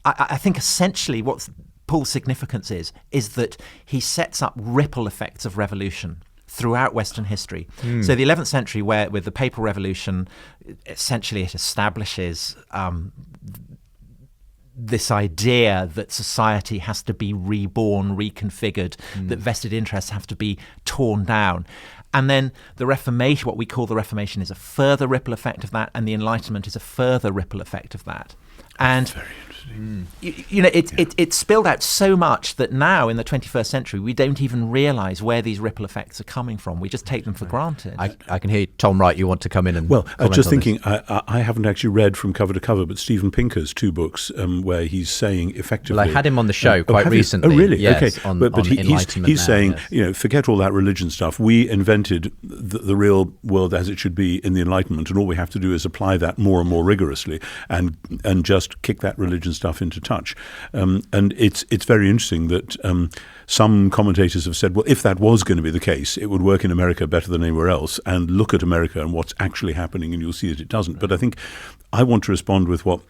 I think essentially what's Paul's significance is that he sets up ripple effects of revolution throughout Western history. So the 11th century, where with the Papal Revolution, essentially it establishes this idea that society has to be reborn, reconfigured, that vested interests have to be torn down. And then the Reformation, what we call the Reformation, is a further ripple effect of that, and the Enlightenment is a further ripple effect of that. And very interesting. It spilled out so much that now in the 21st century we don't even realise where these ripple effects are coming from. We just take them for granted. I can hear Tom Wright. You want to come in and I was just thinking. This. I haven't actually read from cover to cover, but Steven Pinker's 2 books where he's saying effectively. Well, I had him on the show quite recently. Oh, really? Yes, okay. On he's saying, yes. Forget all that religion stuff. We invented the real world as it should be in the Enlightenment, and all we have to do is apply that more and more rigorously, and just kick that religion stuff into touch. And it's very interesting that some commentators have said, well, if that was going to be the case, it would work in America better than anywhere else. And look at America and what's actually happening, and you'll see that it doesn't. But I think I want to respond with what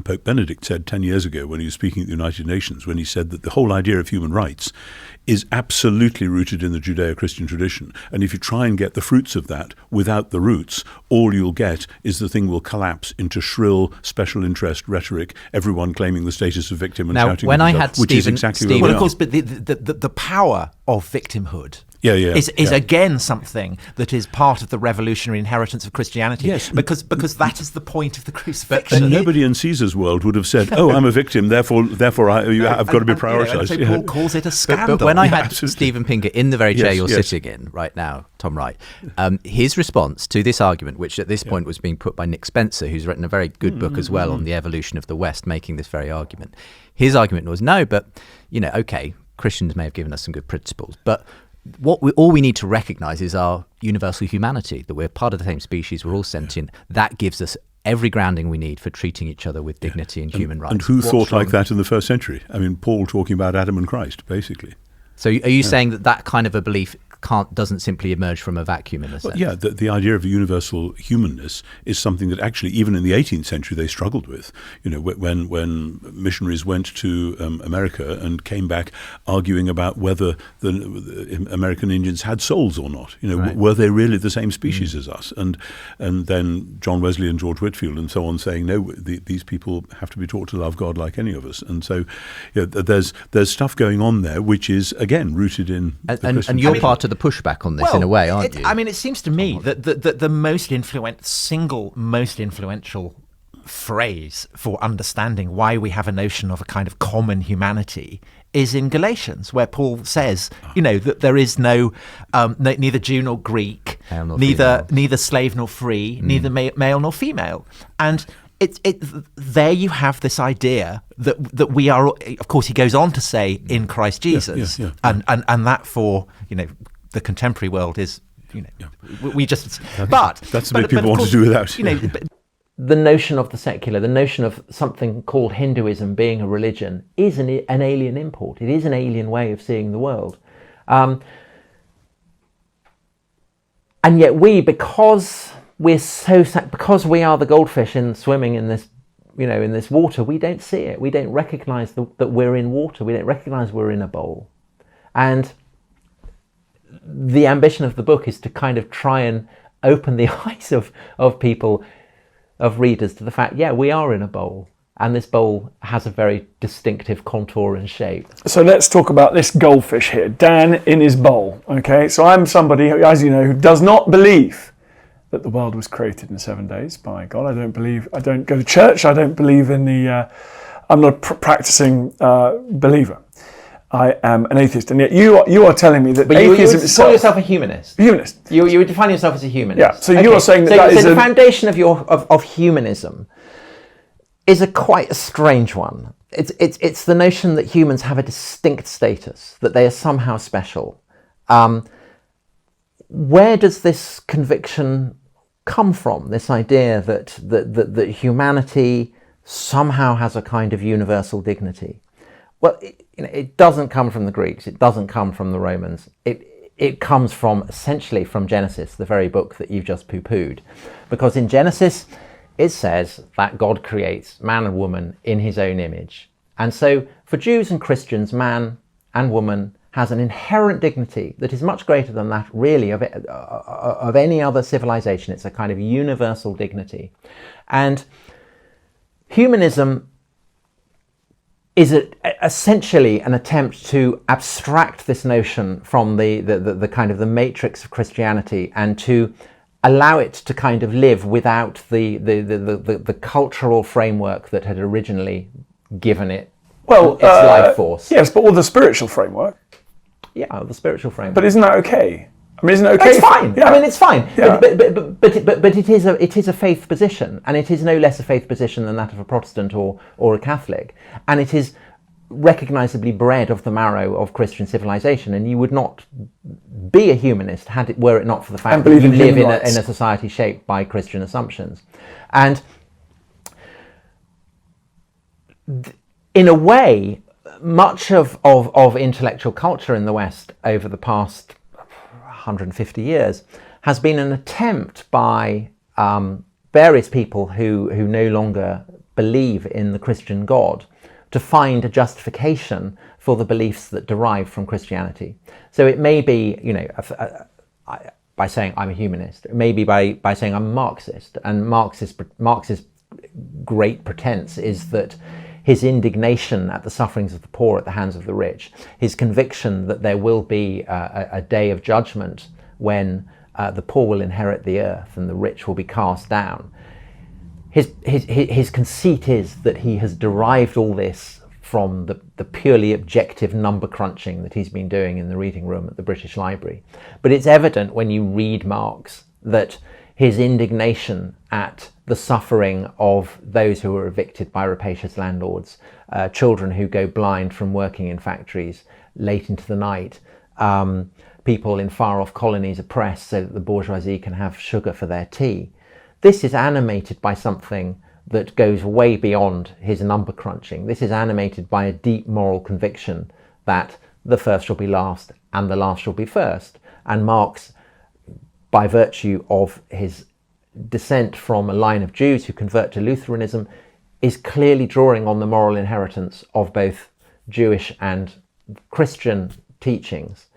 Pope Benedict said 10 years ago when he was speaking at the United Nations, when he said that the whole idea of human rights is absolutely rooted in the Judeo-Christian tradition. And if you try and get the fruits of that without the roots, all you'll get is the thing will collapse into shrill special interest rhetoric, everyone claiming the status of victim and now, shouting when at I each other, had which is exactly what well, we of course, are. but the power of victimhood is again something that is part of the revolutionary inheritance of Christianity. Yes. Because that is the point of the crucifixion. And nobody in Caesar's world would have said, "Oh, I'm a victim, therefore I've got to be prioritised." So Paul calls it a scandal. But when I had absolutely. Steven Pinker in the very chair Yes, you're yes. sitting in right now, Tom Wright, his response to this argument, which at this point was being put by Nick Spencer, who's written a very good book as well on the evolution of the West, making this very argument. His argument was, no, but, okay, Christians may have given us some good principles, but all we need to recognise is our universal humanity, that we're part of the same species, we're all sentient. That gives us every grounding we need for treating each other with dignity and human rights. And who thought like that in the first century? I mean, Paul talking about Adam and Christ, basically. So are you saying that kind of a belief doesn't simply emerge from a vacuum in a sense? Yeah, the idea of universal humanness is something that actually even in the 18th century they struggled with. When missionaries went to America and came back arguing about whether the American Indians had souls or not. Right. Were they really the same species as us? And then John Wesley and George Whitefield and so on saying, no, these people have to be taught to love God like any of us. And so there's stuff going on there which is again rooted in the Christian and you're tradition. part of the pushback on this in a way, aren't you? I mean, it seems to me that the most influential phrase for understanding why we have a notion of a kind of common humanity is in Galatians, where Paul says, that there is no neither Jew nor Greek, neither slave nor free, neither male nor female, and there you have this idea that we are. Of course, he goes on to say in Christ Jesus, and that for the contemporary world is we just. But that's the bit people want to do without. The notion of the secular, the notion of something called Hinduism being a religion, is an alien import. It is an alien way of seeing the world, and yet because we are the goldfish swimming in this, in this water, we don't see it. We don't recognise that we're in water. We don't recognise we're in a bowl. And the ambition of the book is to kind of try and open the eyes of people, of readers, to the fact, we are in a bowl. And this bowl has a very distinctive contour and shape. So let's talk about this goldfish here, Dan in his bowl. Okay, so I'm somebody, as you know, who does not believe that the world was created in 7 days by God. I don't go to church. I don't believe in I'm not a practicing believer. I am an atheist. And yet you are telling me that atheism itself... You call yourself a humanist. Humanist. You would define yourself as a humanist. Yeah, so you are saying that is the foundation of humanism is quite a strange one. It's the notion that humans have a distinct status, that they are somehow special. Where does this conviction come from? This idea that humanity somehow has a kind of universal dignity? Well, it doesn't come from the Greeks. It doesn't come from the Romans. It comes essentially from Genesis, the very book that you've just poo-pooed, because in Genesis, it says that God creates man and woman in his own image. And so for Jews and Christians, man and woman has an inherent dignity that is much greater than that really of any other civilization. It's a kind of universal dignity. And humanism is essentially an attempt to abstract this notion from the kind of the matrix of Christianity and to allow it to kind of live without the cultural framework that had originally given it its life force. Yes, but the spiritual framework. Yeah, the spiritual framework. But isn't that okay? I mean, isn't it okay? It's fine. Yeah. I mean, it's fine. Yeah. But it is a faith position, and it is no less a faith position than that of a Protestant or a Catholic, and it is recognisably bred of the marrow of Christian civilization. And you would not be a humanist were it not for the fact that you live in a society shaped by Christian assumptions, and in a way, much of intellectual culture in the West over the past 150 years has been an attempt by various people who no longer believe in the Christian God to find a justification for the beliefs that derive from Christianity. So it may be, by saying I'm a humanist, it may be by saying I'm a Marxist, and Marx's great pretense is that his indignation at the sufferings of the poor at the hands of the rich, his conviction that there will be a day of judgment when the poor will inherit the earth and the rich will be cast down. His conceit is that he has derived all this from the purely objective number crunching that he's been doing in the reading room at the British Library. But it's evident when you read Marx that his indignation at the suffering of those who are evicted by rapacious landlords, children who go blind from working in factories late into the night, people in far-off colonies oppressed so that the bourgeoisie can have sugar for their tea. This is animated by something that goes way beyond his number crunching. This is animated by a deep moral conviction that the first shall be last and the last shall be first. And Marx, by virtue of his descent from a line of Jews who convert to Lutheranism, is clearly drawing on the moral inheritance of both Jewish and Christian teachings.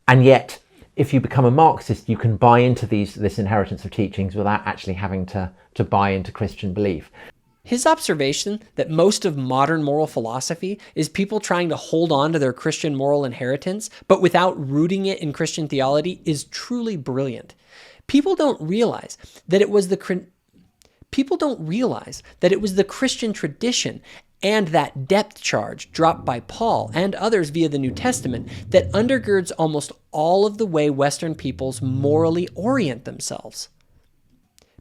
And yet, if you become a Marxist, you can buy into this inheritance of teachings without actually having to buy into Christian belief. His observation that most of modern moral philosophy is people trying to hold on to their Christian moral inheritance, but without rooting it in Christian theology, is truly brilliant. People don't realize that it was the Christian tradition and that depth charge dropped by Paul and others via the New Testament that undergirds almost all of the way Western peoples morally orient themselves.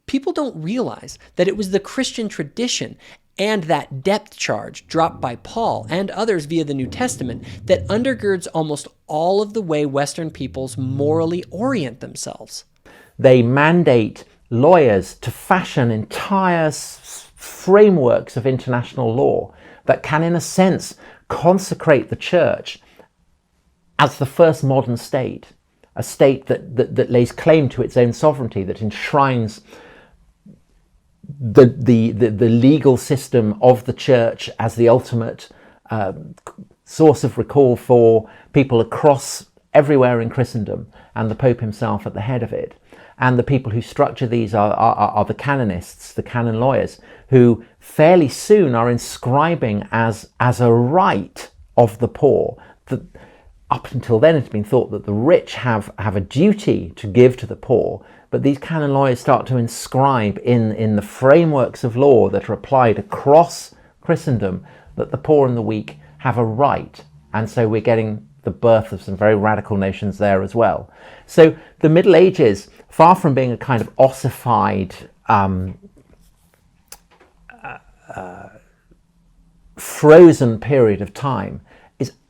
People don't realize that it was the Christian tradition and that depth charge dropped by Paul and others via the New Testament that undergirds almost all of the way Western peoples morally orient themselves. They mandate lawyers to fashion entire frameworks of international law that can, in a sense, consecrate the church as the first modern state, a state that lays claim to its own sovereignty, that enshrines the legal system of the church as the ultimate source of recall for people across everywhere in Christendom, and the Pope himself at the head of it. And the people who structure these are the canonists, the canon lawyers, who fairly soon are inscribing as a right of the poor. Up until then, it's been thought that the rich have a duty to give to the poor, but these canon lawyers start to inscribe in the frameworks of law that are applied across Christendom that the poor and the weak have a right. And so we're getting the birth of some very radical notions there as well. So the Middle Ages, far from being a kind of ossified, frozen period of time,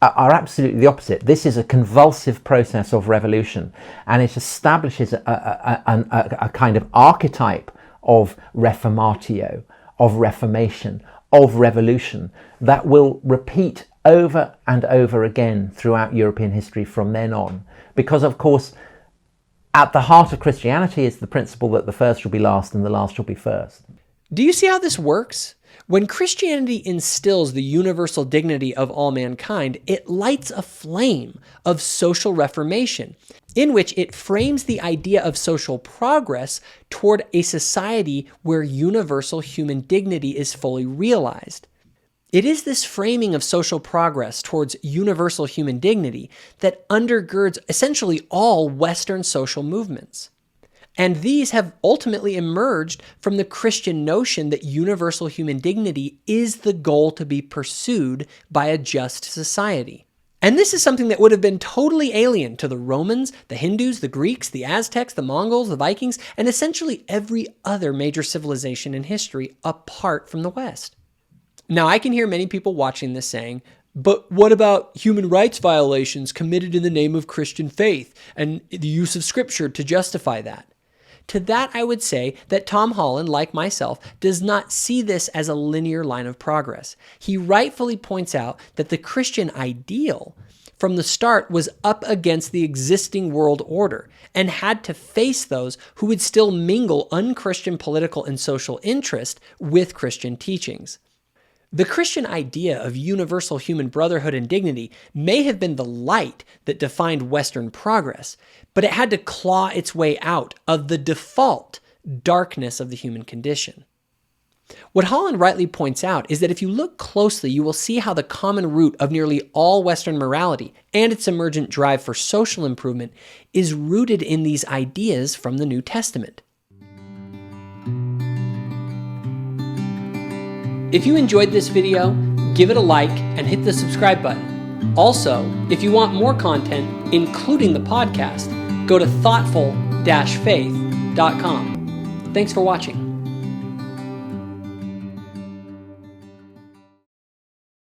are absolutely the opposite. This is a convulsive process of revolution, and it establishes a kind of archetype of reformatio, of reformation, of revolution that will repeat over and over again throughout European history from then on. Because, of course, at the heart of Christianity is the principle that the first shall be last and the last shall be first. Do you see how this works? When Christianity instills the universal dignity of all mankind, it lights a flame of social reformation, in which it frames the idea of social progress toward a society where universal human dignity is fully realized. It is this framing of social progress towards universal human dignity that undergirds essentially all Western social movements. And these have ultimately emerged from the Christian notion that universal human dignity is the goal to be pursued by a just society. And this is something that would have been totally alien to the Romans, the Hindus, the Greeks, the Aztecs, the Mongols, the Vikings, and essentially every other major civilization in history apart from the West. Now, I can hear many people watching this saying, but what about human rights violations committed in the name of Christian faith and the use of scripture to justify that? To that, I would say that Tom Holland, like myself, does not see this as a linear line of progress. He rightfully points out that the Christian ideal from the start was up against the existing world order and had to face those who would still mingle unchristian political and social interest with Christian teachings. The Christian idea of universal human brotherhood and dignity may have been the light that defined Western progress, but it had to claw its way out of the default darkness of the human condition. What Holland rightly points out is that if you look closely, you will see how the common root of nearly all Western morality and its emergent drive for social improvement is rooted in these ideas from the New Testament. If you enjoyed this video, give it a like and hit the subscribe button. Also, if you want more content, including the podcast, go to thoughtful-faith.com. Thanks for watching.